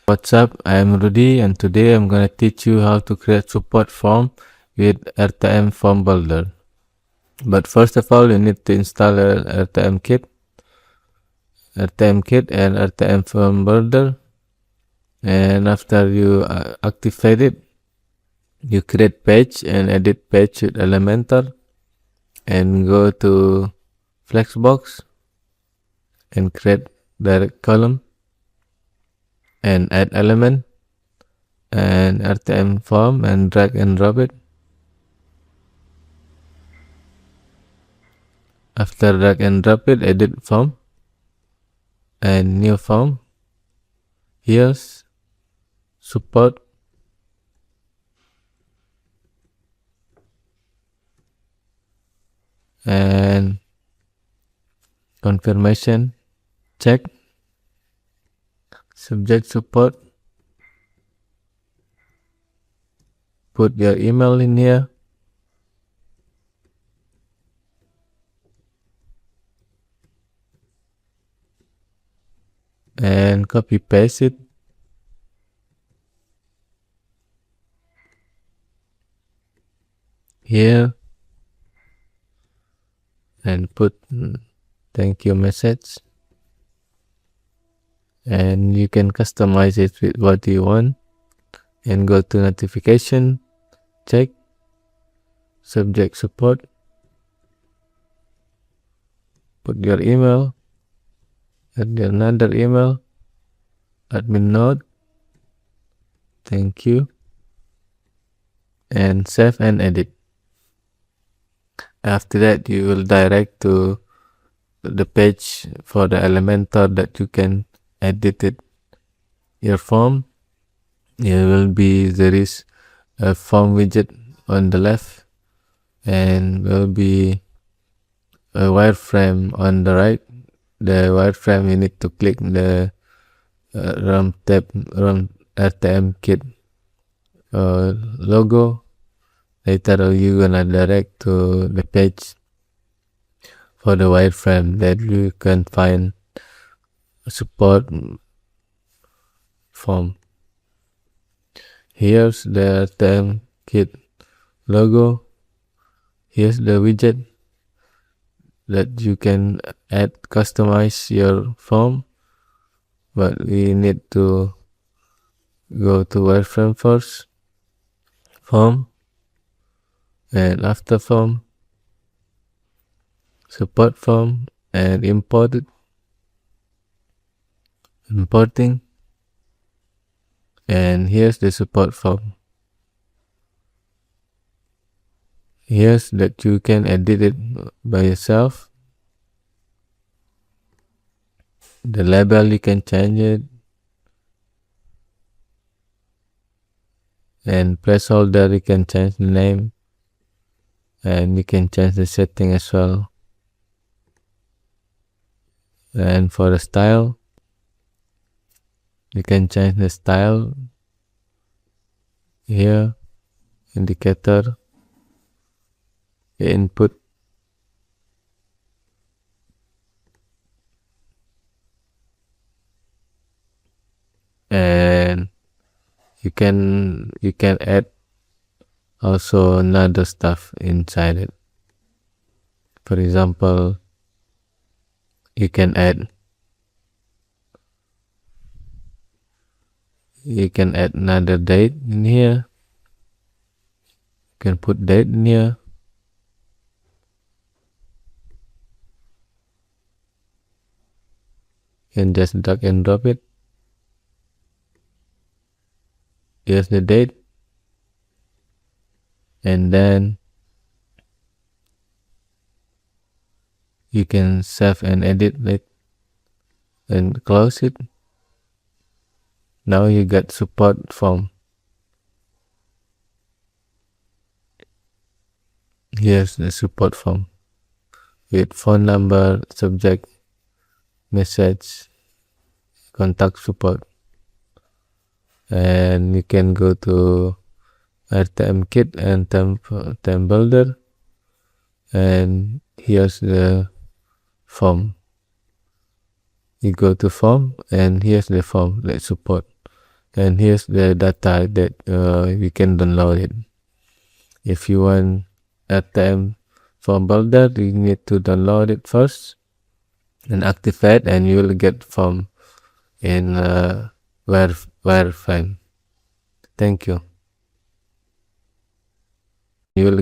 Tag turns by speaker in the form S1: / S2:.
S1: What's up? I am Rudy and today I'm going to teach you how to create support form with RTM Form Builder. But first of all, you need to install a RTM kit and RTM Form Builder. And after you activate it, you create page and edit page with Elementor and go to Flexbox and create direct column and add element and RTM form and drag and drop it. After drag and drop it, edit form and new form. Here's support and confirmation check. Subject support. Put your email in here. And copy paste it. Here. And put thank you message. And you can customize it with what you want. And go to notification. Check. Subject support. Put your email. Add another email. Admin node. Thank you. And save and edit. After that, you will direct to the page for the Elementor that you can edit it. Your form. There is a form widget on the left and will be a wireframe on the right. The wireframe, you need to click the ROM RTM kit logo. Later you gonna direct to the page for the wireframe that you can find support form. Here's the RTM kit logo. Here's the widget that you can customize your form, but we need to go to wireframe first, form, and after form, support form, and importing, and here's the support form. Here's that you can edit it by yourself. The label, you can change it. And placeholder, you can change the name. And you can change the setting as well. And for the style, you can change the style here, indicator, input, and you can add also another stuff inside it. For example, you can add another date in here. You can put date in here. You can just drag and drop it. Here's the date. And then you can save and edit it and close it. Now you got support form. Here's the support form with phone number, subject, message, contact support. And you can go to RTM kit and temp builder, and here's the form. You go to form and here's the form that support. and here's the data that we can download it. If you want RTM Form Builder, you need to download it first and activate, and you will get form in wireframe. Thank you. You will